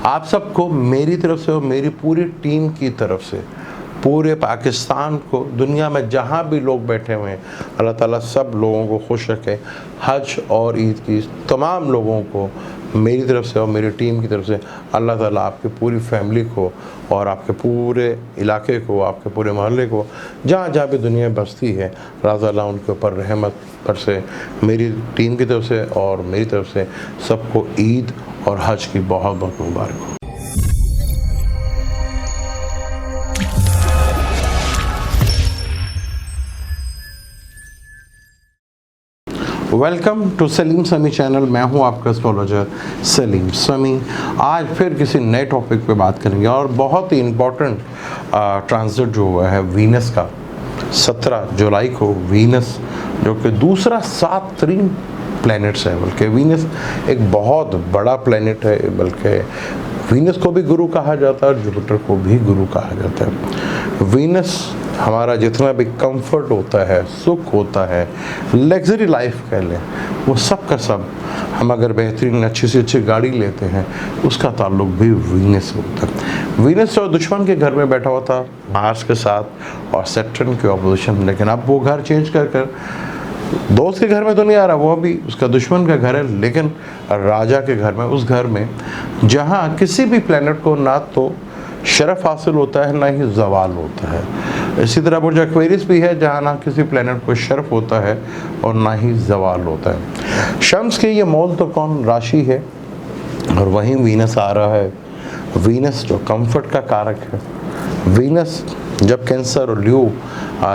आप सबको मेरी तरफ से और मेरी पूरी टीम की तरफ से, पूरे पाकिस्तान को, दुनिया में जहाँ भी लोग बैठे हुए हैं, अल्लाह ताला सब लोगों को खुश रखे। हज और ईद की तमाम लोगों को मेरी तरफ से और मेरी टीम की तरफ से अल्लाह ताला आपकी पूरी फैमिली को और आपके पूरे इलाके को, आपके पूरे मोहल्ले को, जहाँ जहाँ भी दुनिया बसती है, अल्लाह ताला उनके ऊपर रहमत पर से मेरी टीम की तरफ से और मेरी तरफ से सबको ईद और हज की बहुत बहुत मुबारक हो। वेलकम टू सलीम समी चैनल। मैं हूं आपका एस्ट्रोलॉजर सलीम समी। आज फिर किसी नए टॉपिक पे बात करेंगे और बहुत ही इम्पोर्टेंट ट्रांजिट जो हुआ है वीनस का। 17 जुलाई को वीनस, जो कि दूसरा 7 तरीन प्लैनेट्स है, बल्कि वीनस एक बहुत बड़ा प्लैनेट है, बल्कि वीनस को भी गुरु कहा जाता है और जुपिटर को भी गुरु कहा जाता है। वीनस हमारा जितना भी कंफर्ट होता है, सुख होता है, लग्जरी लाइफ कह लें, वो सब का सब, हम अगर बेहतरीन अच्छी से अच्छी गाड़ी लेते हैं, उसका ताल्लुक भी वीनस से होता है। वीनस और दुश्मन के घर में बैठा हुआ था मार्स के साथ और सैटर्न के ऑपोजिशन, लेकिन अब वो घर चेंज कर दोस्त के घर में तो नहीं आ रहा, वो अभी उसका दुश्मन का घर है, लेकिन राजा के घर में, उस घर में जहाँ किसी भी प्लैनेट को ना तो शरफ हासिल होता है ना ही जवाल होता है। इसी तरह बुर्ज एक्वेरियस भी है, जहाँ ना किसी प्लैनेट को शरफ होता है और ना ही जवाल होता है। शम्स की ये मोल तो कौन राशि है और वहीं वीनस आ रहा है। वीनस जो कंफर्ट का कारक है, वीनस जब कैंसर और ल्यू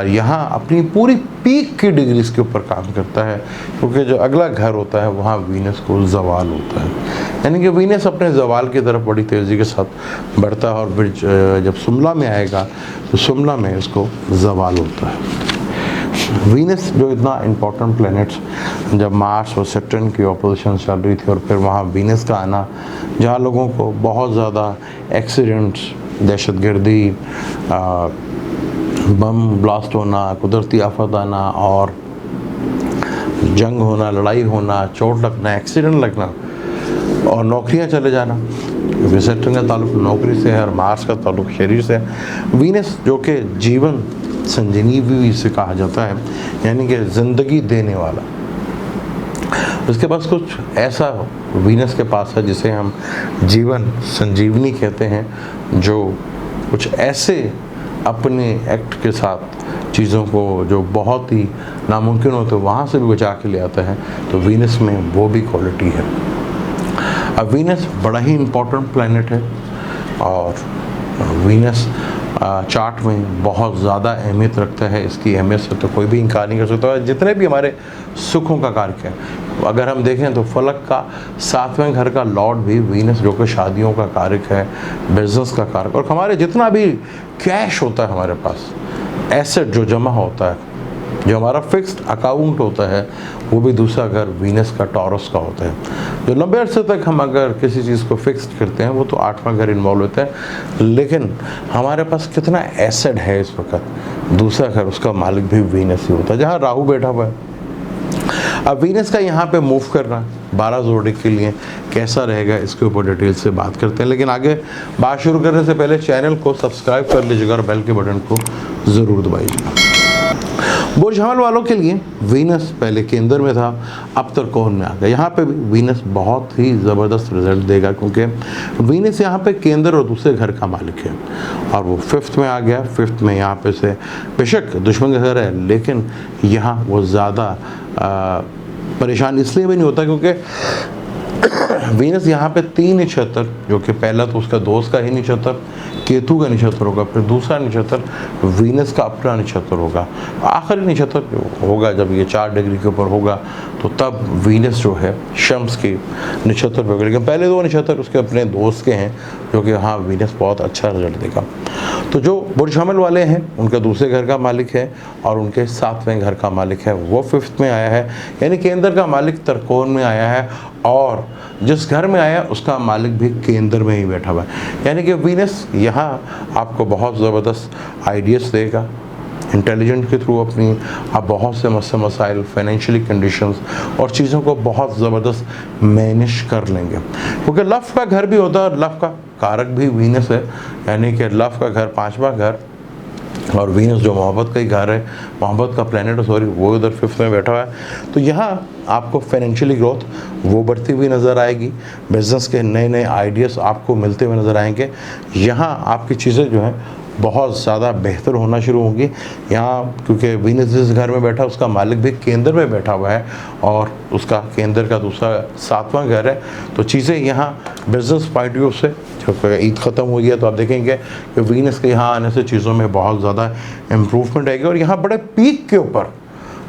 यहाँ अपनी पूरी पीक की डिग्रीज के ऊपर काम करता है, क्योंकि जो अगला घर होता है वहाँ वीनस को जवाल होता है, यानी कि वीनस अपने जवाल की तरफ बड़ी तेज़ी के साथ बढ़ता है और फिर जब सुमला में आएगा तो सुमला में इसको जवाल होता है। वीनस जो इतना इम्पोर्टेंट प्लैनेट्स, जब मार्स और सैटर्न की ऑपोजिशन चल रही थी और फिर वहाँ वीनस का आना, जहाँ लोगों को बहुत ज़्यादा एक्सीडेंट्स, दहशतगर्दी, बम ब्लास्ट होना, कुदरती आफत आना और जंग होना, लड़ाई होना, चोट लगना, एक्सीडेंट लगना और नौकरियां चले जाना, क्योंकि सैटर्न का ताल्लुक नौकरी से है और मार्स का ताल्लुक शरीर से है। वीनस जो कि जीवन संजीवनी से कहा जाता है, यानी कि ज़िंदगी देने वाला, उसके पास कुछ ऐसा वीनस के पास है जिसे हम जीवन संजीवनी कहते हैं, जो कुछ ऐसे अपने एक्ट के साथ चीज़ों को जो बहुत ही नामुमकिन होते वहाँ से भी बचा के ले आता है, तो वीनस में वो भी क्वालिटी है। अब वीनस बड़ा ही इम्पोर्टेंट प्लैनेट है और वीनस चार्ट में बहुत ज़्यादा अहमियत रखता है। इसकी अहमियत से तो कोई भी इनकार नहीं कर सकता। जितने भी हमारे सुखों का कारक है, अगर हम देखें तो फलक का 7वें घर का लॉर्ड भी वीनस, जो कि शादियों का कारक है, बिजनेस का कारक, और हमारे जितना भी कैश होता है हमारे पास, एसेट जो जमा होता है, जो हमारा फिक्स्ड अकाउंट होता है, वो भी दूसरा घर वीनस का, टॉरस का होता है। जो लंबे अरसे तक हम अगर किसी चीज़ को फिक्स्ड करते हैं, वो तो 8वां घर इन्वॉल्व होता है, लेकिन हमारे पास कितना एसेट है इस वक्त, दूसरा घर, उसका मालिक भी वीनस ही होता है, जहाँ राहु बैठा हुआ है। अब वीनस का यहाँ पे मूव करना 12 जोड़ी के लिए कैसा रहेगा, इसके ऊपर डिटेल से बात करते हैं, लेकिन आगे बात शुरू करने से पहले चैनल को सब्सक्राइब कर लीजिएगा और बेल के बटन को ज़रूर दबाइएगा। बुर्ज हमल वालों के लिए वीनस पहले केंद्र में था, अब त्रिकोण में आ गया। यहाँ पे भी वीनस बहुत ही ज़बरदस्त रिजल्ट देगा, क्योंकि वीनस यहाँ पे केंद्र और दूसरे घर का मालिक है और वो 5th में आ गया। 5th में यहाँ पे से बेशक दुश्मन का घर है, लेकिन यहाँ वो ज़्यादा परेशान इसलिए भी नहीं होता क्योंकि वीनस यहाँ पे 3 नक्षत्र, जो कि पहला तो उसका दोस्त का ही नक्षत्र केतु का नक्षत्र होगा, फिर दूसरा नक्षत्र वीनस का अपना नक्षत्र होगा, आखिरी नक्षत्र जो होगा जब ये 4 डिग्री के ऊपर होगा तो तब वीनस जो है शम्स की नक्षत्र पर होगा, लेकिन पहले 2 नक्षत्र उसके अपने दोस्त के हैं, जो कि हाँ वीनस बहुत अच्छा रिजल्ट देगा। तो जो बुर्ज हमल वाले हैं उनका दूसरे घर का मालिक है और उनके 7वें घर का मालिक है, वो 5th में आया है, यानी केंद्र का मालिक त्रिकोण में आया है और जिस घर में आया उसका मालिक भी केंद्र में ही बैठा हुआ है, यानी कि वीनस यहाँ आपको बहुत ज़बरदस्त आइडियाज़ देगा, इंटेलिजेंट के थ्रू अपनी आप बहुत से मसाइल, फाइनेंशियली कंडीशंस और चीज़ों को बहुत ज़बरदस्त मैनेज कर लेंगे। क्योंकि लव का घर भी होता है और लव का कारक भी वीनस है, यानी कि लव का घर 5वां घर और वीनस जो मोहब्बत का ही घर है, मोहब्बत का प्लैनेट है, सॉरी, वो इधर 5th में बैठा हुआ है। तो यहाँ आपको फाइनेंशियली ग्रोथ वो बढ़ती हुई नज़र आएगी, बिज़नेस के नए नए आइडियाज़ आपको मिलते हुए नज़र आएंगे। यहाँ आपकी चीज़ें जो हैं बहुत ज़्यादा बेहतर होना शुरू होंगी। यहाँ क्योंकि वीनस जिस घर में बैठा उसका मालिक भी केंद्र में बैठा हुआ है और उसका केंद्र का दूसरा 7वां घर है। तो चीज़ें यहाँ बिज़नेस पॉइंट व्यू से, जब ईद ख़त्म हुई है तो आप देखेंगे कि वीनस के यहाँ आने से चीज़ों में बहुत ज़्यादा इम्प्रूवमेंट आएगी और यहाँ बड़े पीक के ऊपर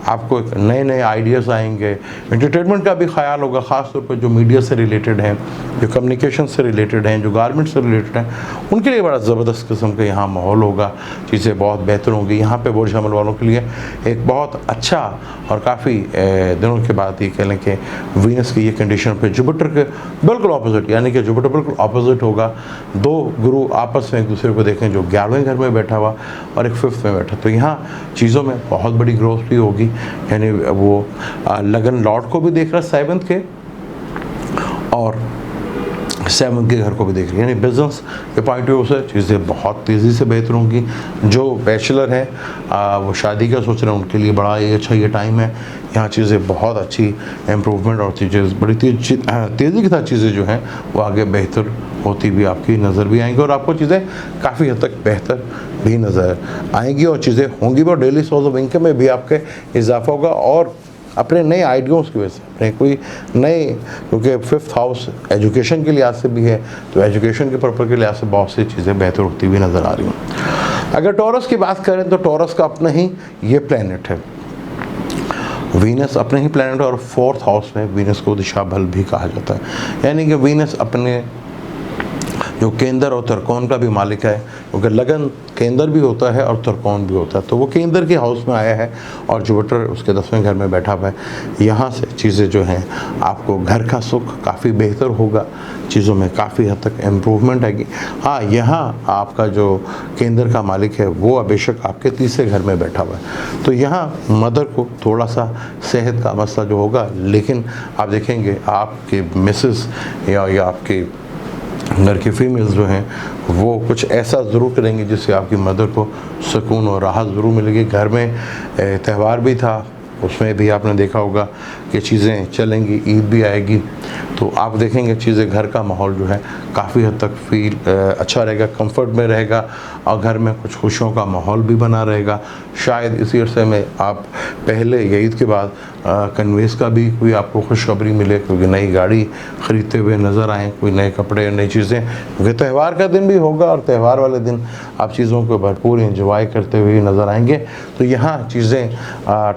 आपको नए नए आइडियाज़ आएंगे। एंटरटेनमेंट का भी ख्याल होगा, ख़ास तौर पर जो मीडिया से रिलेटेड हैं, जो कम्युनिकेशन से रिलेटेड हैं, जो गारमेंट से रिलेटेड हैं, उनके लिए बड़ा ज़बरदस्त किस्म का यहाँ माहौल होगा। चीज़ें बहुत बेहतर होंगी। यहाँ पे बुर्ज हमल वालों के लिए एक बहुत अच्छा और काफ़ी दिनों के बाद ये कह लें कि वीनस की ये कंडीशन पे जुपिटर के बिल्कुल ऑपोजिट, यानी कि जुपिटर बिल्कुल ऑपोजिट होगा। 2 गुरु आपस में एक दूसरे को देखें, जो 11वें घर में बैठा हुआ और एक 5th में बैठा। तो यहाँ चीज़ों में बहुत बड़ी ग्रोथ भी होगी, यानी वो लगन लॉर्ड को भी देख रहा है 7th के और 7th के घर को भी देख रही है। यानी बिजनेस के पॉइंट ऑफ व्यू से चीज़ें बहुत तेज़ी से बेहतर होंगी। जो बैचलर हैं वो शादी का सोच रहे हैं, उनके लिए बड़ा ही अच्छा ये टाइम है। यहाँ चीज़ें बहुत अच्छी इम्प्रूवमेंट और चीज़ें बड़ी तेज़ी के साथ चीज़ें जो हैं वो आगे बेहतर होती भी आपकी नज़र भी आएंगी और आपको चीज़ें काफ़ी हद तक बेहतर भी नज़र आएंगी और चीज़ें होंगी भी और डेली सोर्स ऑफ इनकम में भी आपके इजाफा होगा और अपने नए आइडियोज़ की वजह से, अपने कोई नए, क्योंकि 5th हाउस एजुकेशन के लिहाज से भी है, तो एजुकेशन के पर्पज़ के लिहाज से बहुत सी चीज़ें बेहतर होती हुई नज़र आ रही हैं। अगर टॉरस की बात करें तो टॉरस का अपना ही ये प्लैनेट है, वीनस अपने ही प्लैनेट और 4th हाउस में वीनस को दिशा बल भी कहा जाता है। यानी कि वीनस अपने जो केंद्र और त्रिकोण का भी मालिक है, क्योंकि लगन केंद्र भी होता है और त्रिकोण भी होता है, तो वो केंद्र के हाउस में आया है और जुपिटर उसके 10वें घर में बैठा हुआ है। यहाँ से चीज़ें जो हैं आपको घर का सुख काफ़ी बेहतर होगा, चीज़ों में काफ़ी हद तक इम्प्रूवमेंट आएगी। हाँ, यहाँ आपका जो केंद्र का मालिक है वो बेशक आपके 3रे घर में बैठा हुआ है, तो यहाँ मदर को थोड़ा सा सेहत का मसला जो होगा, लेकिन आप देखेंगे आपके मिसेस या आपके घर की फीमेल्स जो हैं वो कुछ ऐसा ज़रूर करेंगी जिससे आपकी मदर को सुकून और राहत ज़रूर मिलेगी। घर में त्यौहार भी था, उसमें भी आपने देखा होगा कि चीज़ें चलेंगी, ईद भी आएगी, तो आप देखेंगे चीज़ें, घर का माहौल जो है काफ़ी हद तक फील अच्छा रहेगा, कंफर्ट में रहेगा और घर में कुछ खुशियों का माहौल भी बना रहेगा। शायद इसी अरसे में आप पहले या ईद के बाद कन्वेंस का भी कोई आपको खुशखबरी मिले, क्योंकि नई गाड़ी ख़रीदते हुए नज़र आएँ, कोई नए कपड़े, नई चीज़ें, क्योंकि त्यौहार का दिन भी होगा और त्यौहार वाले दिन आप चीज़ों को भरपूर इंजॉय करते हुए नज़र आएंगे। तो यहाँ चीज़ें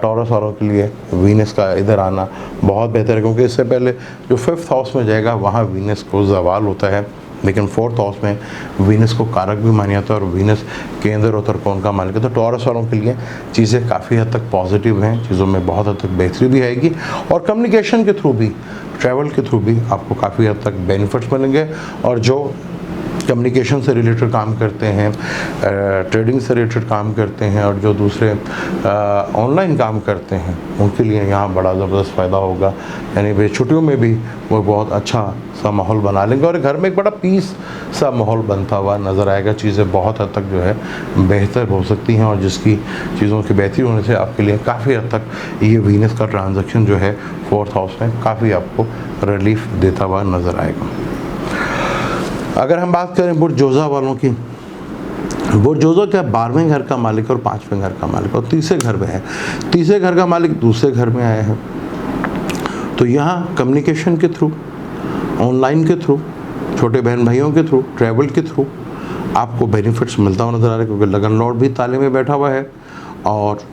टॉरस वालों के लिए वीनस का इधर आना बहुत बेहतर है, क्योंकि इससे पहले जो 5th हाउस में जाएगा वहाँ वीनस को ज़वाल होता है, लेकिन 4th हाउस में वीनस को कारक भी माना जाता है और वीनस केंद्र और त्रिकोण का मालिक है। तो टॉरस वालों के लिए चीज़ें काफ़ी हद तक पॉजिटिव हैं, चीज़ों में बहुत हद तक बेहतरी भी आएगी और कम्युनिकेशन के थ्रू भी, ट्रैवल के थ्रू भी आपको काफ़ी हद तक बेनिफिट्स मिलेंगे। और जो कम्युनिकेशन से रिलेटेड काम करते हैं, ट्रेडिंग से रिलेटेड काम करते हैं और जो दूसरे ऑनलाइन काम करते हैं, उनके लिए यहाँ बड़ा ज़बरदस्त फ़ायदा होगा। यानी वे छुट्टियों में भी वो बहुत अच्छा सा माहौल बना लेंगे और घर में एक बड़ा पीस सा माहौल बनता हुआ नज़र आएगा। चीज़ें बहुत हद तक जो है बेहतर हो सकती हैं और जिसकी चीज़ों की बेहतरी होने से आपके लिए काफ़ी हद तक ये वीनस का ट्रांजैक्शन जो है 4th हाउस में काफ़ी आपको रिलीफ देता हुआ नज़र आएगा। अगर हम बात करें बुर्ज जोज़ा वालों की, बुर्ज जोज़ा क्या 12वें घर का मालिक और 5वें घर का मालिक और 3रे घर में है। 3रे घर का मालिक 2रे घर में आया है, तो यहाँ कम्युनिकेशन के थ्रू, ऑनलाइन के थ्रू, छोटे बहन भाइयों के थ्रू, ट्रैवल के थ्रू आपको बेनिफिट्स मिलता हुआ नज़र आ रहा है, क्योंकि लगन लॉर्ड भी ताले में बैठा हुआ है और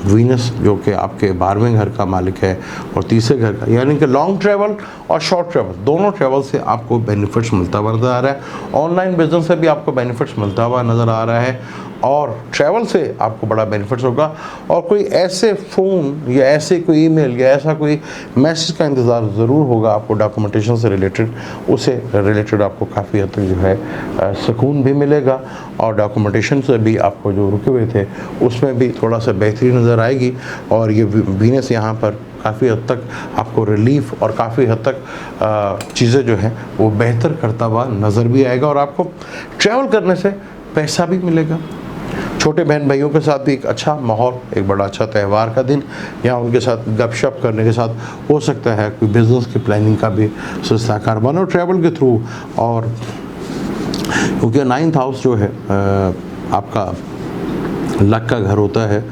वीनस जो कि आपके 12वें घर का मालिक है और तीसरे घर का, यानी कि लॉन्ग ट्रैवल और शॉर्ट ट्रैवल दोनों ट्रैवल से आपको बेनिफिट्स मिलता हुआ नज़र आ रहा है। ऑनलाइन बिजनेस से भी आपको बेनिफिट्स मिलता हुआ नज़र आ रहा है और ट्रैवल से आपको बड़ा बेनिफिट्स होगा। और कोई ऐसे फ़ोन या ऐसे कोई ईमेल या ऐसा कोई मैसेज का इंतज़ार ज़रूर होगा आपको डॉक्यूमेंटेशन से रिलेटेड, उससे रिलेटेड आपको काफ़ी हद तक जो है सुकून भी मिलेगा और डॉक्यूमेंटेशन से भी आपको जो रुके हुए थे उसमें भी थोड़ा सा बेहतरी नज़र आएगी। और ये वीनस यहाँ पर काफ़ी हद तक आपको रिलीफ और काफ़ी हद तक चीज़ें जो हैं वो बेहतर करता हुआ नज़र भी आएगा और आपको ट्रैवल करने से पैसा भी मिलेगा। छोटे बहन भाइयों के साथ भी एक अच्छा माहौल, एक बड़ा अच्छा त्यौहार का दिन या उनके साथ गपशप करने के साथ हो सकता है कोई बिज़नेस की प्लानिंग का भी साकार बनो ट्रैवल के थ्रू। और क्योंकि 9th हाउस जो है आपका लक का घर होता है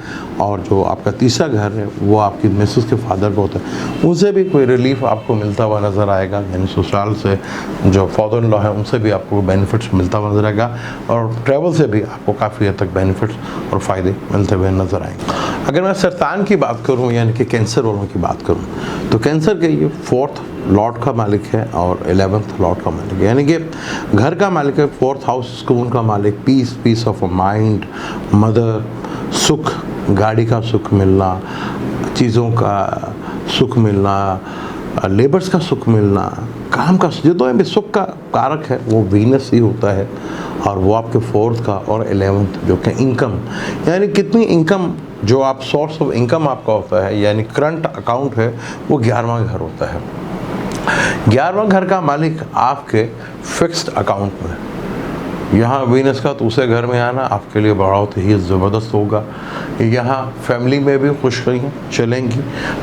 और जो आपका तीसरा घर है वो आपकी मिसेस के फादर का होता है, उनसे भी कोई रिलीफ आपको मिलता हुआ नज़र आएगा। यानी ससुराल से जो फादर इन लॉ है उनसे भी आपको बेनिफिट्स मिलता हुआ नज़र आएगा और ट्रैवल से भी आपको काफ़ी हद तक बेनिफिट्स और फ़ायदे मिलते हुए नज़र आएंगे। अगर मैं सरतान की बात करूँ यानी कि कैंसर वालों की बात करूँ तो कैंसर के ये 4th लॉर्ड का मालिक है और 11th लॉर्ड का मालिक है, यानी कि घर का मालिक है। 4th हाउस सुकून का मालिक, पीस ऑफ माइंड, मदर, सुख, गाड़ी का सुख मिलना, चीज़ों का सुख मिलना, लेबर्स का सुख मिलना, काम का जो तो भी सुख का कारक है वो वीनस ही होता है। और वो आपके 4th का और 11th जो कि इनकम, यानी कितनी इनकम जो आप सोर्स ऑफ इनकम आपका होता है यानी करंट अकाउंट है वो 11वां घर होता है। 11वां घर का मालिक आपके फिक्स्ड अकाउंट में, यहाँ वीनस का दूसरे घर में आना आपके लिए बहुत ही ज़बरदस्त होगा। यहाँ फैमिली में भी खुशियाँ चलेंगी,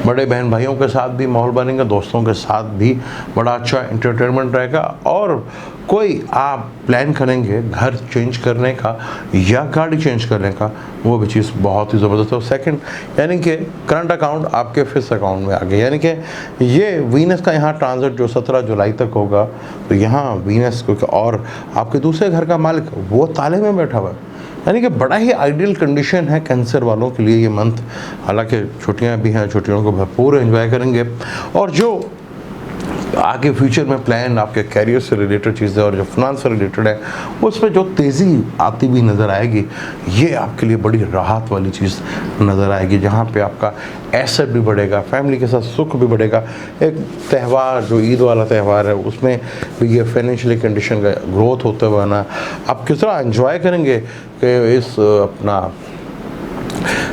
बड़े बहन भाइयों के साथ भी माहौल बनेगा, दोस्तों के साथ भी बड़ा अच्छा एंटरटेनमेंट रहेगा। और कोई आप प्लान करेंगे घर चेंज करने का या गाड़ी चेंज करने का, वो भी चीज़ बहुत ही ज़बरदस्त है। सेकंड यानी कि करंट अकाउंट आपके फिक्स अकाउंट में आ गया, यानी कि ये वीनस का यहाँ ट्रांजिट जो 17 जुलाई तक होगा तो यहाँ वीनस को और आपके दूसरे घर का मालिक वो ताले में बैठा हुआ है, यानी कि बड़ा ही आइडियल कंडीशन है कैंसर वालों के लिए ये मंथ। हालांकि छुट्टियां भी हैं, छुट्टियों को भरपूर एंजॉय करेंगे और जो आगे फ्यूचर में प्लान आपके कैरियर से रिलेटेड चीज़ें और जो फाइनेंस से रिलेटेड है उसमें जो तेज़ी आती हुई नज़र आएगी, ये आपके लिए बड़ी राहत वाली चीज़ नज़र आएगी, जहाँ पे आपका एसेट भी बढ़ेगा, फैमिली के साथ सुख भी बढ़ेगा। एक त्यौहार जो ईद वाला त्यौहार है उसमें भी ये फाइनेंशियली कंडीशन का ग्रोथ होते हुए ना आप किस तरह एंजॉय करेंगे कि इस अपना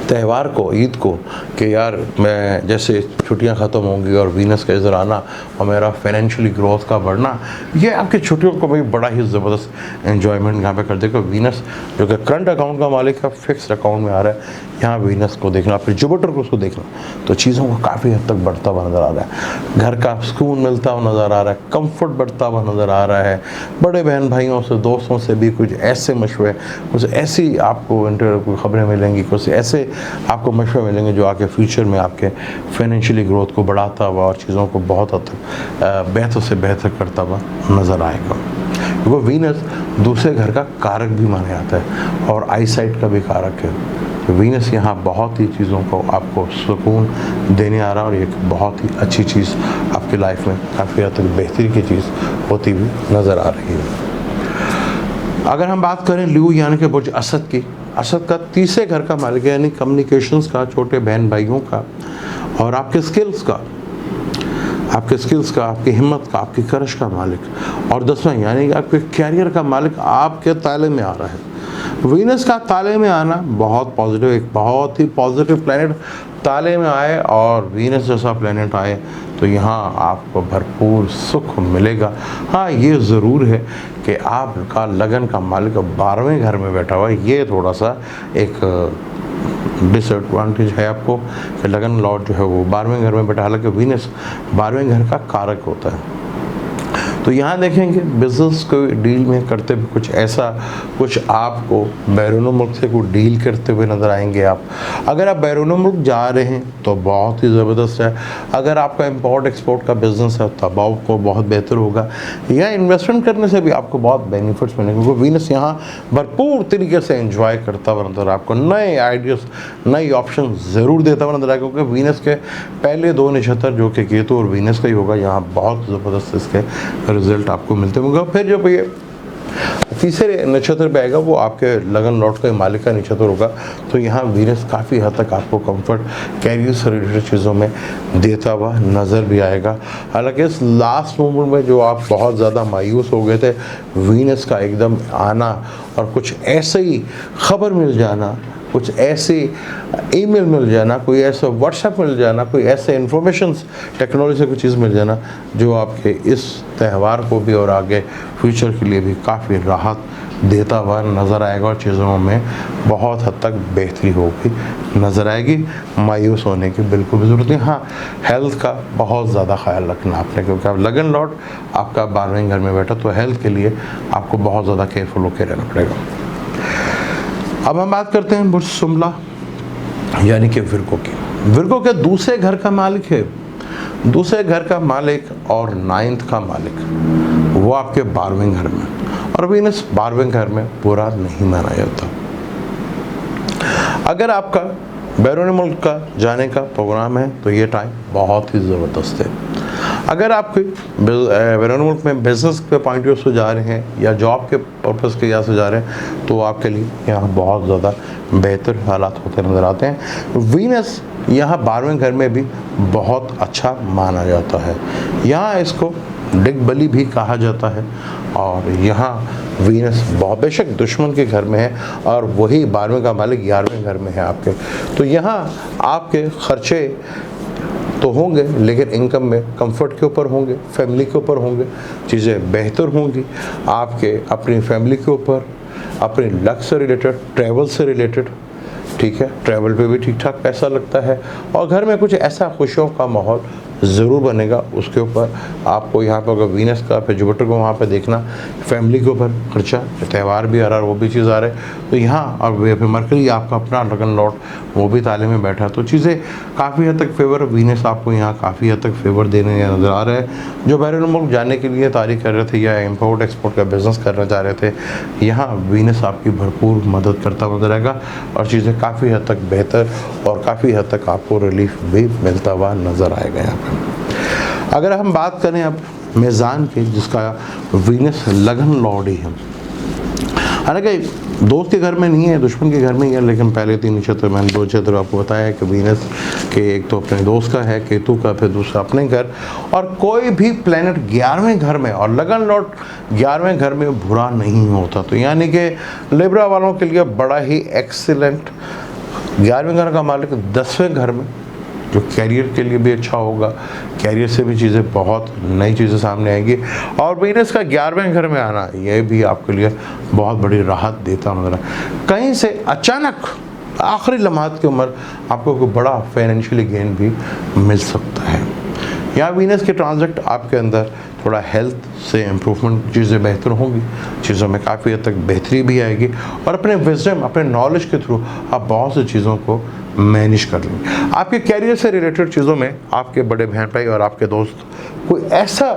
त्यौहार को, ईद को, कि यार मैं जैसे छुट्टियां ख़त्म होंगी और वीनस का इधर आना और मेरा फाइनेंशियली ग्रोथ का बढ़ना, ये आपकी छुट्टियों को भी बड़ा ही ज़बरदस्त एंजॉयमेंट यहाँ पे कर देगा। वीनस जो कि करंट अकाउंट का मालिक है फिक्स्ड अकाउंट में आ रहा है, यहाँ वीनस को देखना फिर जुपिटर को उसको देखना तो चीज़ों को काफ़ी हद तक बढ़ता हुआ नज़र आ रहा है, घर का सुकून मिलता हुआ नज़र आ रहा है, कंफर्ट बढ़ता हुआ नज़र आ रहा है। बड़े बहन भाइयों से, दोस्तों से भी कुछ ऐसे मशवरे, कुछ ऐसी आपको इंटरव्यू खबरें मिलेंगी, कुछ ऐसे आपको मशवरे मिलेंगे जो आगे फ्यूचर में आपके फाइनेंशियली ग्रोथ को बढ़ाता हुआ और चीज़ों को बहुत हद तक बेहतर से बेहतर करता हुआ नज़र आएगा। क्योंकि वीनस दूसरे घर का कारक भी माना जाता है और आई साइट का भी कारक है, तो वीनस यहाँ बहुत ही चीज़ों को आपको सुकून देने आ रहा है और एक बहुत ही अच्छी चीज़ आपकी लाइफ में काफ़ी हद तक बेहतरी की चीज़ होती हुई नज़र आ रही है। अगर हम बात करें ल्यू यानी कि बुर्ज असद की, असद का तीसरे घर का मालिक है, यानी कम्युनिकेशंस का, छोटे बहन भाइयों का और आपके स्किल्स का, आपकी हिम्मत का, आपकी करश का मालिक। और 10वां यानी कि आपके कैरियर का मालिक आपके ताले में आ रहा है। वीनस का ताले में आना बहुत पॉजिटिव, एक बहुत ही पॉजिटिव प्लैनेट ताले में आए और वीनस जैसा प्लैनेट आए तो यहाँ आपको भरपूर सुख मिलेगा। हाँ, ये ज़रूर है कि आपका लगन का मालिक 12वें घर में बैठा हुआ है, ये थोड़ा सा एक डिसएडवांटेज है आपको कि लगन लॉर्ड जो है वो 12वें घर में बैठा, हालांकि वीनस 12वें घर का कारक होता है। तो यहाँ देखेंगे बिजनेस को डील में करते हुए कुछ आपको बैरून मुल्क से कोई डील करते हुए नज़र आएंगे आप। अगर आप बैरून मुल्क जा रहे हैं तो बहुत ही ज़बरदस्त है। अगर आपका इंपोर्ट एक्सपोर्ट का बिज़नेस है तब आपको बहुत बेहतर होगा। या इन्वेस्टमेंट करने से भी आपको बहुत बेनिफिट्स मिलेंगे, क्योंकि वीनस यहाँ भरपूर तरीके से एंजॉय करता हुआ नजर आपको नए आइडियाज़, नई ऑप्शन ज़रूर देता हुआ नजर आएगा, क्योंकि वीनस के पहले 2 नक्षत्र जो कि केतु और वीनस का ही होगा, यहाँ बहुत ज़बरदस्त इसके रिजल्ट आपको मिलते होंगे। फिर जो ये तीसरे नक्षत्र पे आएगा वो आपके लगन लॉट का मालिक का नक्षत्र होगा, तो यहाँ वीनस काफ़ी हद तक आपको कंफर्ट कैरियर से रिलेटेड चीज़ों में देता हुआ नज़र भी आएगा। हालांकि इस लास्ट मोमेंट में जो आप बहुत ज़्यादा मायूस हो गए थे, वीनस का एकदम आना और कुछ ऐसे ही खबर मिल जाना, कुछ ऐसी ईमेल मिल जाना, कोई ऐसा व्हाट्सएप मिल जाना, कोई ऐसे इन्फॉर्मेशंस टेक्नोलॉजी से कोई चीज़ मिल जाना जो आपके इस त्यौहार को भी और आगे फ्यूचर के लिए भी काफ़ी राहत देता हुआ नज़र आएगा और चीज़ों में बहुत हद तक बेहतरी होगी नज़र आएगी। मायूस होने की बिल्कुल भी ज़रूरत नहीं। हाँ, हेल्थ का बहुत ज़्यादा ख्याल रखना आपने, क्योंकि आप लगन लॉट आपका 12वें घर में बैठा, तो हेल्थ के लिए आपको बहुत ज़्यादा केयरफुल होकर रहना पड़ेगा। अब हम बात करते हैं बुर्ज सुमला यानी कि विर्गो की। विर्गो के दूसरे घर का मालिक है, दूसरे घर का मालिक और 9th का मालिक वो आपके 12वें घर में, और वीनस 12वें घर में बुरा नहीं माना जाता। अगर आपका बैरून मुल्क का जाने का प्रोग्राम है तो ये टाइम बहुत ही ज़बरदस्त है। अगर आप बैरून मुल्क में बिज़नेस के पॉइंट ऑफ व्यू से जा रहे हैं या जॉब के पर्पज़ के यहाँ से जा रहे हैं तो आपके लिए यहाँ बहुत ज़्यादा बेहतर हालात होते नज़र आते हैं। वीनस यहाँ 12वें घर में भी बहुत अच्छा माना जाता है। यहाँ इसको दिग्बली भी कहा जाता है, और यहाँ वीनस बहुत बेशक दुश्मन के घर में है और वही 12वें का मालिक 11वें घर में है आपके, तो यहाँ आपके खर्चे तो होंगे लेकिन इनकम में कंफर्ट के ऊपर होंगे, फैमिली के ऊपर होंगे, चीज़ें बेहतर होंगी आपके अपनी फैमिली के ऊपर, अपनी लक से रिलेटेड, ट्रैवल से रिलेटेड। ठीक है, ट्रैवल पे भी ठीक ठाक पैसा लगता है और घर में कुछ ऐसा खुशियों का माहौल ज़रूर बनेगा। उसके ऊपर आपको यहाँ पर अगर वीनस का फिर जुपिटर को वहाँ पे देखना, फैमिली के ऊपर खर्चा, त्यौहार भी आ रहा है, वो भी चीज़ आ रहा है, तो यहाँ और फिर मरकरी आपका अपना लगन लॉट वो भी ताले में बैठा है, तो चीज़ें काफ़ी हद तक फेवर, वीनस आपको यहाँ काफ़ी हद तक फेवर देने नज़र आ रहा है। जो बैरून मुल्क जाने के लिए तारीख कर रहे थे या इम्पोर्ट एक्सपोर्ट का बिज़नेस करना चाह रहे थे, यहाँ वीनस आपकी भरपूर मदद करता नजर आएगा और चीज़ें काफ़ी हद तक बेहतर और काफ़ी हद तक आपको रिलीफ भी मिलता हुआ नज़र आएगा यहाँ पर। अगर हम बात करें अब मेज़ान की, जिसका वीनस लगन लॉर्ड ही है, हालांकि दोस्त के घर में नहीं है, दुश्मन के घर में ही है, लेकिन पहले 3 नक्षत्र मैंने 2 नक्षत्र आपको बताया है कि वीनस के एक तो अपने दोस्त का है केतु का, फिर दूसरा अपने घर, और कोई भी प्लैनेट 11वें घर में और लगन लॉर्ड 11वें घर में बुरा नहीं होता, तो यानी कि लिब्रा वालों के लिए बड़ा ही एक्सीलेंट। 11वें घर का मालिक 10वें घर में, जो कैरियर के लिए भी अच्छा होगा, कैरियर से भी चीज़ें बहुत नई चीज़ें सामने आएंगी, और वीनस का 11वें घर में आना ये भी आपके लिए बहुत बड़ी राहत देता नजर। कहीं से अचानक आखिरी लम्हात की उम्र आपको कोई बड़ा फाइनेंशियली गेन भी मिल सकता है। यहाँ वीनस के ट्रांजिट आपके अंदर थोड़ा हेल्थ से इम्प्रूवमेंट, चीज़ें बेहतर होंगी, चीज़ों में काफ़ी हद तक बेहतरी भी आएगी, और अपने विजडम, अपने नॉलेज के थ्रू आप बहुत सी चीज़ों को मैनेज कर लेंगे। आपके कैरियर से रिलेटेड चीज़ों में आपके बड़े बहन भाई और आपके दोस्त कोई ऐसा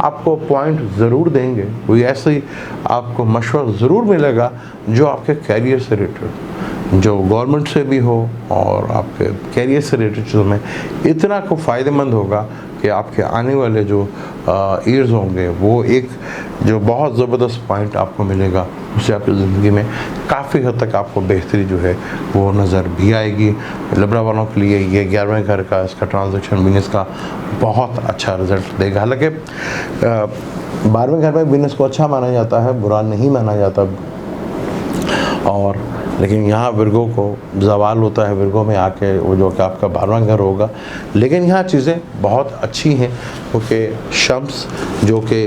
आपको पॉइंट ज़रूर देंगे, कोई ऐसे आपको मशवरा ज़रूर मिलेगा जो आपके कैरियर से रिलेटेड, जो गवर्नमेंट से भी हो और आपके कैरियर से रिलेटेड चीज़ों में इतना को फ़ायदेमंद होगा कि आपके आने वाले जो ईयर्स होंगे वो एक जो बहुत ज़बरदस्त पॉइंट आपको मिलेगा, उससे आपकी ज़िंदगी में काफ़ी हद तक आपको बेहतरी जो है वो नज़र भी आएगी। लिब्रा वालों के लिए ये 11वें घर का इसका ट्रांजैक्शन वीनस का बहुत अच्छा रिजल्ट देगा। हालांकि 12वें घर में वीनस को अच्छा माना जाता है, बुरा नहीं माना जाता, और लेकिन यहाँ विर्गो को ज़वाल होता है, विर्गो में आके वो जो कि आपका 12वां घर होगा, लेकिन यहाँ चीज़ें बहुत अच्छी हैं क्योंकि शम्स जो कि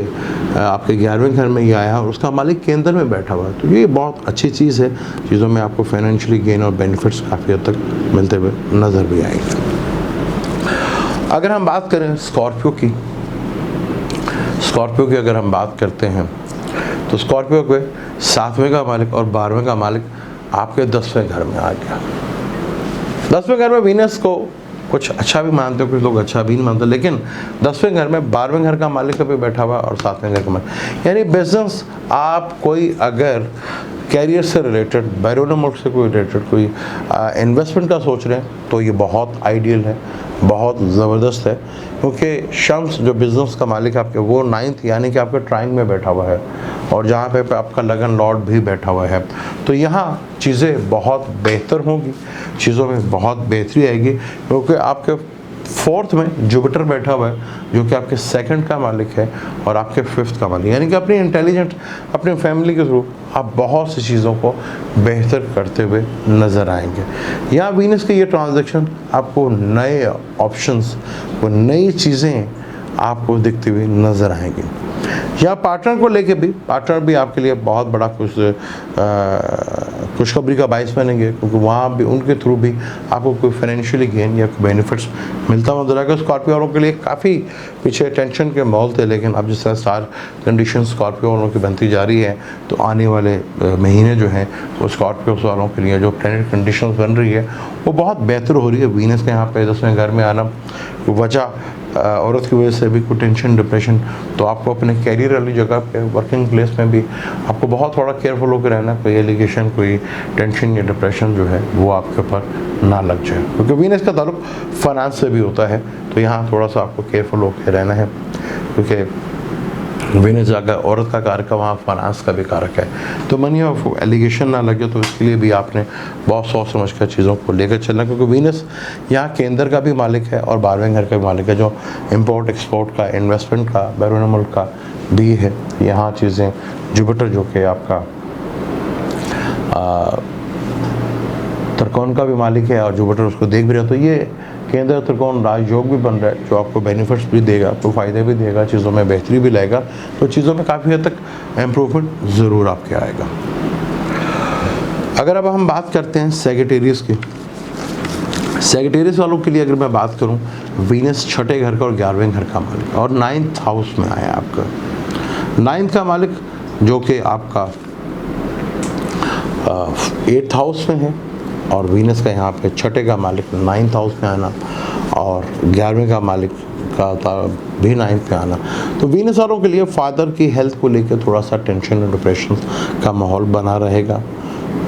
आपके 11वें घर में ही आया और उसका मालिक केंद्र में बैठा हुआ है, तो ये बहुत अच्छी चीज़ है। चीज़ों में आपको फाइनेंशियली गेन और बेनिफिट्स काफ़ी हद तक मिलते हुए नज़र भी आएंगे। अगर हम बात करें स्कॉर्पियो की, स्कॉर्पियो की अगर हम बात करते हैं तो स्कॉर्पियो के 7वें का मालिक और 12वें का मालिक आपके 10वें घर में आ गया। 10वें घर में वीनस को कुछ अच्छा भी मानते हो, कुछ लोग अच्छा भी नहीं मानते, लेकिन 10वें घर में 12वें घर का मालिक भी बैठा हुआ और 7वें घर का मालिक, यानी बिजनेस आप कोई अगर कैरियर से रिलेटेड, बैरून मुल्क से कोई रिलेटेड कोई इन्वेस्टमेंट का सोच रहे हैं तो ये बहुत आइडियल है, बहुत ज़बरदस्त है, क्योंकि शम्स जो बिज़नेस का मालिक है आपके वो 9th यानी कि आपके ट्राइंग में बैठा हुआ है और जहाँ पे आपका लगन लॉर्ड भी बैठा हुआ है, तो यहाँ चीज़ें बहुत बेहतर होंगी, चीज़ों में बहुत बेहतरी आएगी, क्योंकि आपके 4th में जुपिटर बैठा हुआ है जो कि आपके 2nd का मालिक है और आपके 5th का मालिक, यानी कि अपनी इंटेलिजेंट अपनी फैमिली के थ्रू आप बहुत सी चीज़ों को बेहतर करते हुए नज़र आएंगे। यहाँ वीनस के ये ट्रांजैक्शन आपको नए ऑप्शंस, वो नई चीज़ें आपको दिखती हुई नज़र आएंगी। यहाँ पार्टनर को लेके भी, पार्टनर भी आपके लिए बहुत बड़ा खुशखबरी का बायस बनेंगे, क्योंकि वहाँ भी उनके थ्रू भी आपको कोई फाइनेंशियली गेन या कोई बेनिफिट्स मिलता हुआ नजर आएगा। स्कॉर्पियो वालों के लिए काफ़ी पीछे टेंशन के माहौल थे, लेकिन अब जिस तरह स्टार कंडीशन स्कॉर्पियो वालों की बनती जा रही है तो आने वाले महीने जो हैं वो स्कॉर्पियो वालों के लिए जो प्लैनेट कंडीशन बन रही है वो बहुत बेहतर हो रही है। वीनस के यहाँ पे 10वें घर में आना वजह औरत की वजह से भी कोई टेंशन, डिप्रेशन, तो आपको अपने कैरियर वाली जगह पे, वर्किंग प्लेस में भी आपको बहुत थोड़ा केयरफुल होकर रहना, कोई एलिगेशन, कोई टेंशन या डिप्रेशन जो है वो आपके ऊपर ना लग जाए, क्योंकि वीनस का ताल्लुक फाइनेंस से भी होता है, तो यहाँ थोड़ा सा आपको केयरफुल होकर रहना है, क्योंकि वीनस अगर औरत का कारक है वहाँ फाइनेंस का भी कारक है, तो मनी ऑफ एलिगेशन ना लगे, तो इसके लिए भी आपने बहुत सोच समझ कर चीज़ों को लेकर चलना, क्योंकि वीनस यहाँ केंद्र का भी मालिक है और 12वें घर का भी मालिक है, जो इंपोर्ट एक्सपोर्ट का, इन्वेस्टमेंट का, बैरून मुल्क का भी है। यहाँ चीज़ें जुपिटर जो कि आपका त्रिकोण का भी मालिक है और जुपिटर उसको देख भी रहा, तो ये केंद्र त्रिकोण राजयोग भी बन रहा है जो आपको बेनिफिट्स भी देगा, आपको फ़ायदे भी देगा, चीज़ों में बेहतरी भी लाएगा, तो चीज़ों में काफ़ी हद तक इम्प्रूवमेंट ज़रूर आपके आएगा। अगर अब हम बात करते हैं सेजिटेरियस की, सेजिटेरियस वालों के लिए अगर मैं बात करूं, वीनस 6ठे घर का और 11वें घर का मालिक और 9th हाउस में आया आपका। 9th का मालिक जो कि आपका 8th हाउस में है और वीनस का यहाँ पे 6ठे का मालिक 9th हाउस में आना और 11वें का मालिक का भी 9th पे आना, तो वीनस वालों के लिए फादर की हेल्थ को लेकर थोड़ा सा टेंशन और डिप्रेशन का माहौल बना रहेगा,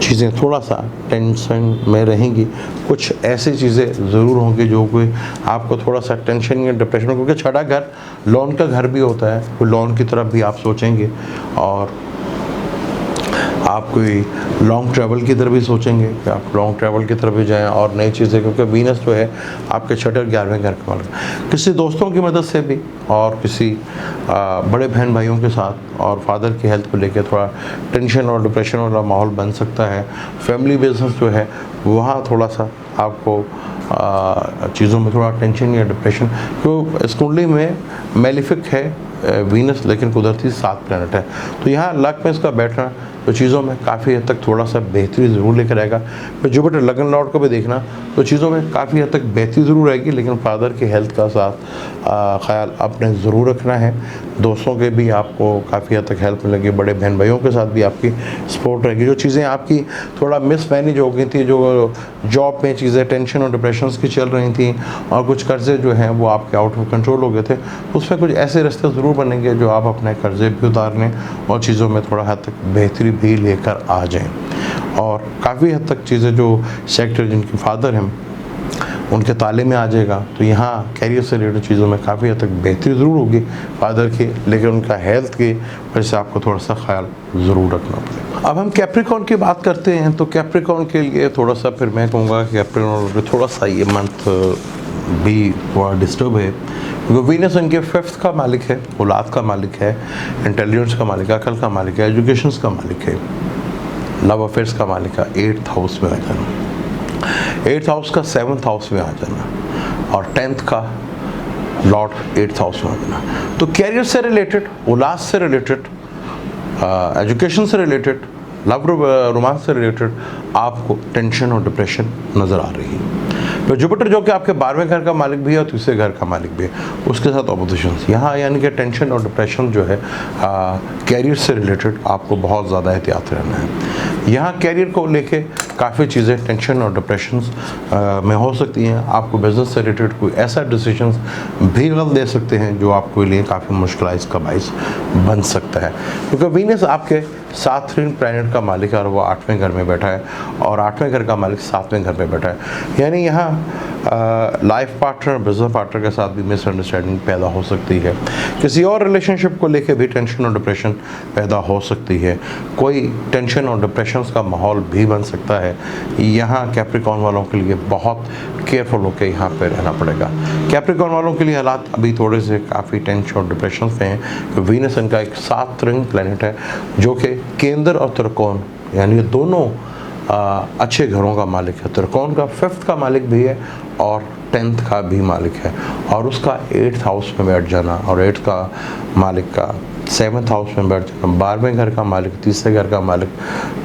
चीज़ें थोड़ा सा टेंशन में रहेंगी, कुछ ऐसी चीज़ें ज़रूर होंगी जो कोई आपको थोड़ा सा टेंशन या डिप्रेशन, क्योंकि 6ठा घर लोन का घर भी होता है, कोई लोन की तरफ भी आप सोचेंगे और आप कोई लॉन्ग ट्रैवल की तरफ भी सोचेंगे कि आप लॉन्ग ट्रैवल की तरफ भी जाएं और नई चीज़ें, क्योंकि वीनस जो है आपके 6ठे और 11वें घर का मालिक, किसी दोस्तों की मदद से भी और किसी बड़े बहन भाइयों के साथ और फादर की हेल्थ को लेकर थोड़ा टेंशन और डिप्रेशन वाला माहौल बन सकता है। फैमिली बिजनेस जो है वहाँ थोड़ा सा आपको चीज़ों में थोड़ा टेंशन या डिप्रेशन, तो इस कुंडली में मेलिफिक है वीनस, लेकिन कुदरती 7 प्लैनेट है, तो यहाँ लक में इसका बैठना तो चीज़ों में काफ़ी हद तक थोड़ा सा बेहतरी ज़रूर लेकर आएगा। फिर जुपिटर लगन लॉर्ड को भी देखना तो चीज़ों में काफ़ी हद तक बेहतरी ज़रूर आएगी, लेकिन फादर की हेल्थ का साथ ख्याल आपने ज़रूर रखना है। दोस्तों के भी आपको काफ़ी हद तक हेल्प मिलेगी, बड़े बहन भाइयों के साथ भी आपकी सपोर्ट रहेगी। जो चीज़ें आपकी थोड़ा मिसमैनेज हो गई थी, जो जॉब में चीज़ें टेंशन और डिप्रेशन की चल रही थी और कुछ कर्ज़े जो हैं वो आपके आउट ऑफ कंट्रोल हो गए थे, उसमें कुछ ऐसे रास्ते ज़रूर बनेंगे जो आप अपने कर्ज़े भी उतार लें और चीज़ों में थोड़ा हद तक बेहतरी भी लेकर आ जाएं। और काफ़ी हद तक चीज़ें जो सेक्टर जिनके फादर हैं उनके ताले में आ जाएगा, तो यहाँ कैरियर से रिलेटेड चीज़ों में काफ़ी हद तक बेहतरी ज़रूर होगी फादर की, लेकिन उनका हेल्थ की वजह से आपको थोड़ा सा ख्याल ज़रूर रखना पड़ेगा। अब हम कैप्रिकॉर्न की बात करते हैं, तो कैप्रिकॉर्न के लिए थोड़ा सा फिर मैं कहूँगा कि कैप्रिकॉर्न थोड़ा सा ये मंथ भी थोड़ा डिस्टर्ब है, क्योंकि वीनस उनके 5th का मालिक है, औलाद का मालिक है, इंटेलिजेंस का मालिक है, अकल का मालिक है, एजुकेशन का मालिक है, लव अफेयर्स का मालिक है, 8th हाउस में आ जाना, 8th हाउस का 7th हाउस में आ जाना और 10th का लॉर्ड 8th हाउस में आ जाना। तो कैरियर से रिलेटेड, औलाद से रिलेटेड, एजुकेशन से रिलेटेड, लव रोमांस से रिलेटेड आपको टेंशन और डिप्रेशन नज़र आ रही है। तो जुपिटर जो कि आपके 12वें घर का मालिक भी है और तीसरे घर का मालिक भी है, उसके साथ ऑपोजिशन यहाँ, यानी कि टेंशन और डिप्रेशन जो है कैरियर से रिलेटेड आपको बहुत ज़्यादा एहतियात रहना है। यहाँ कैरियर को लेके काफ़ी चीज़ें टेंशन और डिप्रेशन में हो सकती हैं। आपको बिजनेस से रिलेटेड कोई ऐसा डिसीजंस भी गलत दे सकते हैं जो आपके लिए काफ़ी मुश्किल इसका बाइस बन सकता है, क्योंकि वीनस आपके 7वें प्लैनेट का मालिक है और वो 8वें घर में बैठा है और 8वें घर का मालिक 7वें घर में बैठा है। यानी यहाँ लाइफ पार्टनर, बिजनेस पार्टनर के साथ भी मिसअंडरस्टैंडिंग पैदा हो सकती है। किसी और रिलेशनशिप को लेके भी टेंशन और डिप्रेशन पैदा हो सकती है। कोई टेंशन और डिप्रेशन का माहौल भी बन सकता है। यहाँ कैप्रिकॉर्न वालों के लिए बहुत केयरफुल होकर यहाँ पे रहना पड़ेगा। कैप्रिकॉर्न वालों के लिए हालात अभी थोड़े से काफ़ी टेंशन और डिप्रेशन में हैं। वीनस इनका एक 7 रिंग प्लैनेट है जो कि केंद्र और त्रिकोण यानी दोनों अच्छे घरों का मालिक है। त्रिकोण का 5th का मालिक भी है और 10th का भी मालिक है, और उसका 8th हाउस में बैठ जाना और 8th का मालिक का 7th हाउस में बैठ जाना, 12वें घर का मालिक, तीसरे घर का मालिक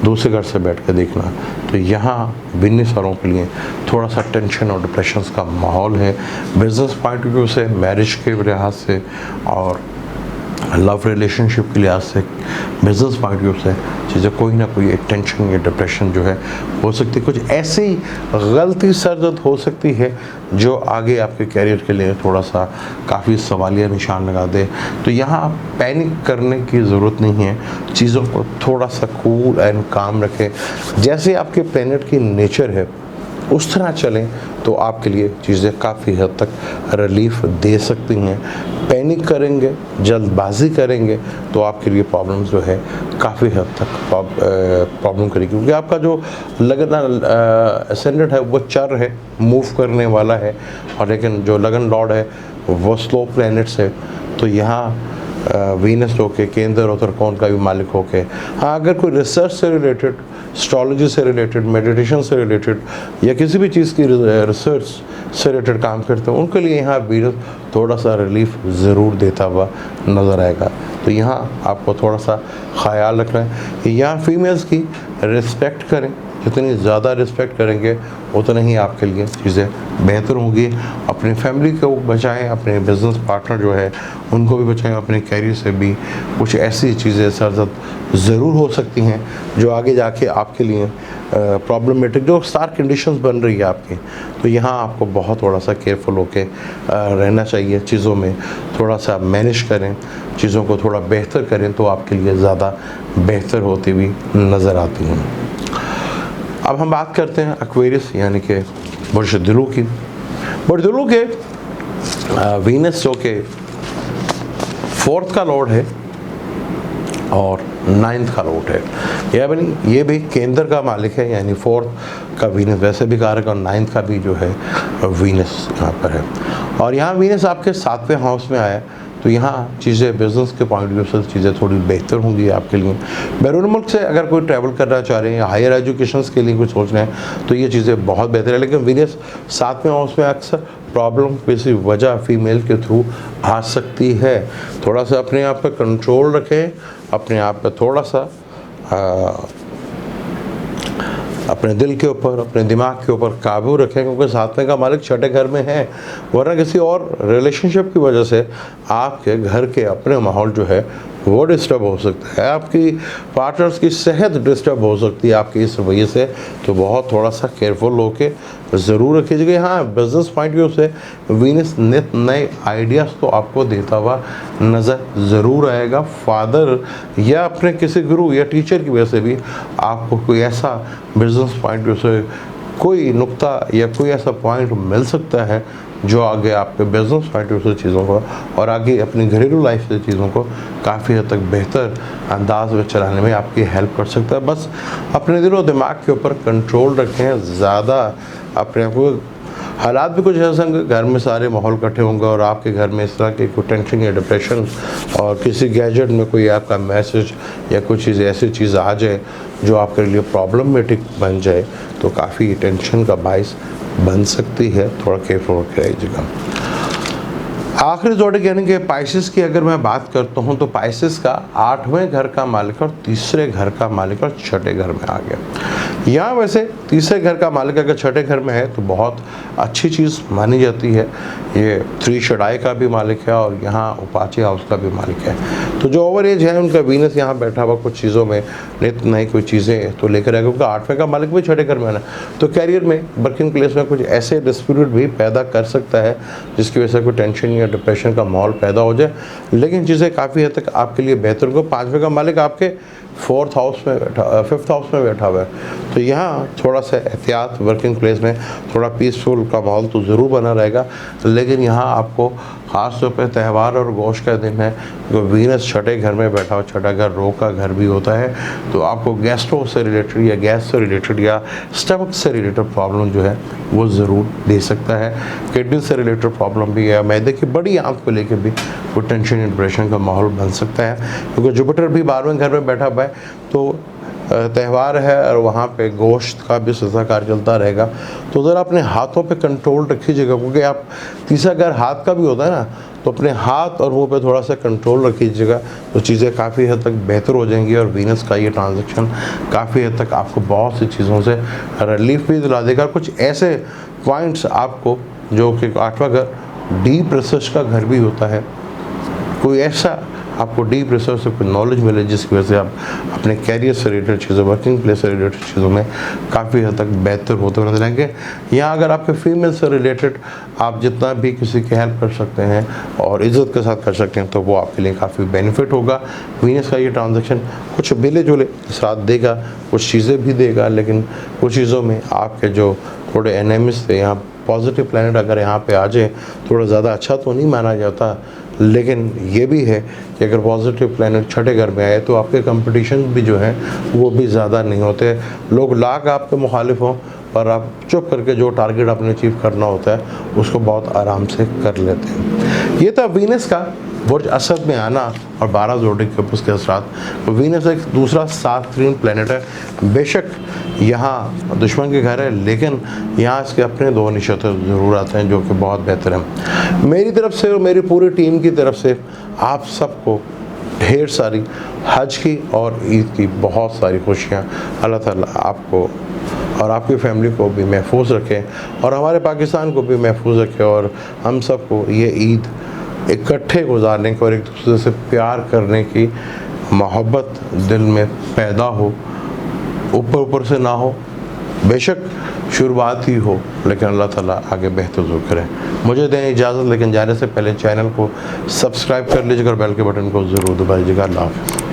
दूसरे घर से बैठ कर देखना, तो यहाँ बिजनेस वालों के लिए थोड़ा सा टेंशन और डिप्रेशन का माहौल है। बिजनेस पॉइंट ऑफ व्यू से, मैरिज के लिहाज से और लव रिलेशनशिप के लिहाज से, बिजनेस पॉइंट ऑफ व्यू से चीज़ें कोई ना कोई एक टेंशन या डिप्रेशन जो है हो सकती है। कुछ ऐसी गलती सरजद हो सकती है जो आगे आपके कैरियर के लिए थोड़ा सा काफ़ी सवालिया निशान लगा दे। तो यहाँ पैनिक करने की ज़रूरत नहीं है, चीज़ों को थोड़ा सा कूल एंड काम रखें। जैसे आपके प्लैनेट की नेचर है उस तरह चलें तो आपके लिए चीज़ें काफ़ी हद तक रिलीफ दे सकती हैं। पैनिक करेंगे, जल्दबाजी करेंगे तो आपके लिए प्रॉब्लम जो है काफ़ी हद तक प्रॉब्लम करेगी, क्योंकि आपका जो लगन असेंडेंट है वो चर है, मूव करने वाला है, और लेकिन जो लगन लॉर्ड है वो स्लो प्लैनेट्स है। तो यहाँ वीनस होके केंद्र और त्रिकोण का भी मालिक होके, हाँ अगर कोई रिसर्च से रिलेटेड, एस्ट्रोलॉजी से रिलेटेड, मेडिटेशन से रिलेटेड या किसी भी चीज़ की रिसर्च से रिलेटेड काम करते हैं उनके लिए यहाँ वीनस थोड़ा सा रिलीफ ज़रूर देता हुआ नज़र आएगा। तो यहाँ आपको थोड़ा सा ख्याल रखना है कि यहाँ फीमेल्स की रिस्पेक्ट करें, जितनी ज़्यादा रिस्पेक्ट करेंगे उतना ही आपके लिए चीज़ें बेहतर होंगी। अपनी फैमिली को बचाएं, अपने बिजनेस पार्टनर जो है उनको भी बचाएं, अपने कैरियर से भी कुछ ऐसी चीज़ें सरजद ज़रूर हो सकती हैं जो आगे जाके आपके लिए प्रॉब्लमेटिक जो स्टार कंडीशंस बन रही है आपकी। तो यहाँ आपको बहुत थोड़ा सा केयरफुल होके रहना चाहिए, चीज़ों में थोड़ा सा मैनेज करें, चीज़ों को थोड़ा बेहतर करें तो आपके लिए ज़्यादा बेहतर होती हुई नज़र आती हैं। अब हम बात करते हैं एक्वेरियस यानी कि बुर्जदिलू की। बुर्जदिलू के वीनस जो कि 4th का लॉर्ड है और 9th का लॉर्ड है, यानी ये भी केंद्र का मालिक है, यानी 4th का वीनस वैसे भी कारक और 9th का भी जो है वीनस यहाँ पर है। और यहाँ वीनस आपके 7वें हाउस में आया, तो यहाँ चीज़ें बिज़नेस के पॉइंट ऑफ व्यू से चीज़ें थोड़ी बेहतर होंगी आपके लिए। बैरून मुल्क से अगर कोई ट्रैवल करना चाह रहे हैं या हायर एजुकेशन के लिए कुछ सोच रहे हैं तो ये चीज़ें बहुत बेहतर है। लेकिन वीनस 7वें हाउस में अक्सर प्रॉब्लम किसी वजह फीमेल के थ्रू आ सकती है। थोड़ा सा अपने आप पर कंट्रोल रखें, अपने आप पर थोड़ा सा अपने दिल के ऊपर, अपने दिमाग के ऊपर काबू रखें, क्योंकि 7वें का मालिक 6ठे घर में है। वरना किसी और रिलेशनशिप की वजह से आपके घर के अपने माहौल जो है वो डिस्टर्ब हो सकता है, आपकी पार्टनर्स की सेहत डिस्टर्ब हो सकती है आपकी इस वजह से। तो बहुत थोड़ा सा केयरफुल होके ज़रूर रखिएगा। हाँ, बिजनेस पॉइंट व्यू से वीनस नित नए आइडियाज़ तो आपको देता हुआ नज़र ज़रूर आएगा। फादर या अपने किसी गुरु या टीचर की वजह से भी आपको कोई ऐसा बिजनेस पॉइंट व्यू से कोई नुक्ता या कोई ऐसा पॉइंट मिल सकता है जो आगे आपके बिजनेस पॉइंट ऑफ व्यू से चीज़ों को और आगे अपनी घरेलू लाइफ से चीज़ों को काफ़ी हद तक बेहतर अंदाज में चलाने में आपकी हेल्प कर सकता है। बस अपने दिल और दिमाग के ऊपर कंट्रोल रखें, ज़्यादा अपने आप को हालात भी कुछ ऐसे होंगे, घर में सारे माहौल इकट्ठे होंगे और आपके घर में इस तरह की कोई टेंशन या डिप्रेशन और किसी गैजेट में कोई आपका मैसेज या कुछ चीज़ ऐसी चीज़ आ जाए जो आपके लिए प्रॉब्लमेटिक बन जाए तो काफ़ी टेंशन का बाइस बन सकती है। थोड़ा केयरफुल रहिएगा। आखिरी जोड़े यानी कि पाइसेस की अगर मैं बात करता हूँ तो पाइसेस का 8वें घर का मालिक और तीसरे घर का मालिक और 6ठे घर में आ गया। यहाँ वैसे तीसरे घर का मालिक अगर छठे घर में है तो बहुत अच्छी चीज़ मानी जाती है। ये 3 शडाई का भी मालिक है और यहाँ उपाची हाउस का भी मालिक है। तो जो ओवर एज है उनका वीनस यहाँ बैठा हुआ कुछ चीज़ों में नित नई कोई चीज़ें तो लेकर आएगा, क्योंकि 8वें का मालिक भी छठे घर में है। तो कैरियर में, वर्किंग प्लेस में कुछ ऐसे डिस्प्यूट भी पैदा कर सकता है जिसकी वजह से कोई टेंशन या डिप्रेशन का माहौल पैदा हो जाए, लेकिन चीज़ें काफ़ी हद तक आपके लिए बेहतर होगा। 5वें का मालिक आपके 5th हाउस में बैठा हुआ है। तो यहाँ थोड़ा सा एहतियात, वर्किंग प्लेस में थोड़ा पीसफुल का माहौल तो ज़रूर बना रहेगा, लेकिन यहाँ आपको ख़ास तौर पे त्यौहार और गोश्त का दिन है, जो वीनस छठे घर में बैठा हुआ, छठा घर रोग का घर भी होता है, तो आपको गैस्ट्रो से रिलेटेड या गैस से रिलेटेड या स्टमक से रिलेटेड प्रॉब्लम जो है वो ज़रूर दे सकता है। किडनी से रिलेटेड प्रॉब्लम भी है, मैदे की बड़ी आंत को लेकर भी कोई टेंशन डिप्रेशन का माहौल बन सकता है, क्योंकि जुपिटर भी 12वें घर में बैठा हुआ है। तो त्यौहार है और वहाँ पे गोश्त का भी सिलसिला कार्य चलता रहेगा। तो ज़रा अपने हाथों पे कंट्रोल रखिएगा, क्योंकि आप तीसरा घर हाथ का भी होता है ना, तो अपने हाथ और मुंह पे थोड़ा सा कंट्रोल रखिएगा, तो चीज़ें काफ़ी हद तक बेहतर हो जाएंगी। और वीनस का ये ट्रांजैक्शन काफ़ी हद तक आपको बहुत सी चीज़ों से रिलीफ भी दिला देगा। कुछ ऐसे पॉइंट्स आपको, जो कि 8वां घर डीप रिसर्च का घर भी होता है, कोई ऐसा आपको डीप रिसर्च से कोई नॉलेज मिले जिसकी वजह से आप अपने कैरियर से रिलेटेड चीज़ों, वर्किंग प्लेस से रिलेटेड चीज़ों में काफ़ी हद तक बेहतर होते हुए नजर आएंगे। यहाँ अगर आपके फीमेल से रिलेटेड आप जितना भी किसी की हेल्प कर सकते हैं और इज़्ज़त के साथ कर सकते हैं, तो वो आपके लिए काफ़ी बेनिफिट होगा। वीनस का ये ट्रांजैक्शन कुछ मिले जुले साथ देगा, कुछ चीज़ें भी देगा, लेकिन कुछ चीज़ों में आपके जो थोड़े एनिमीज थे, यहाँ पॉजिटिव प्लैनेट अगर यहाँ पे आ जाए थोड़ा ज़्यादा अच्छा तो नहीं माना जाता, लेकिन ये भी है कि अगर पॉजिटिव प्लैनेट छठे घर में आए तो आपके कंपटीशन भी जो हैं वो भी ज़्यादा नहीं होते। लोग लाख आपके मुखालिफ हों, पर आप चुप करके जो टारगेट आपने अचीव करना होता है उसको बहुत आराम से कर लेते हैं। ये था वीनस का बुर्ज असद में आना और 12 ज़ोडिक कपल्स के असरात। तो वीनस एक दूसरा सातरीन प्लैनेट है। बेशक यहाँ दुश्मन के घर है, लेकिन यहाँ इसके अपने 2 निशाते ज़रूर आते हैं जो कि बहुत बेहतर हैं। मेरी तरफ से और मेरी पूरी टीम की तरफ से आप सबको ढेर सारी हज की और ईद की बहुत सारी खुशियाँ। अल्लाह ताला आपको और आपकी फैमिली को भी महफूज रखें और हमारे पाकिस्तान को भी महफूज रखें, और हम सबको ये ईद इकट्ठे गुजारने की और एक दूसरे से प्यार करने की मोहब्बत दिल में पैदा हो, ऊपर ऊपर से ना हो, बेशक शुरुआत ही हो, लेकिन अल्लाह ताला आगे बेहतर ज़रूर करें। मुझे दें इजाज़त, लेकिन जाने से पहले चैनल को सब्सक्राइब कर लीजिएगा और बेल के बटन को ज़रूर दबा लीजिएगा। अल्लाह हाफ़िज़।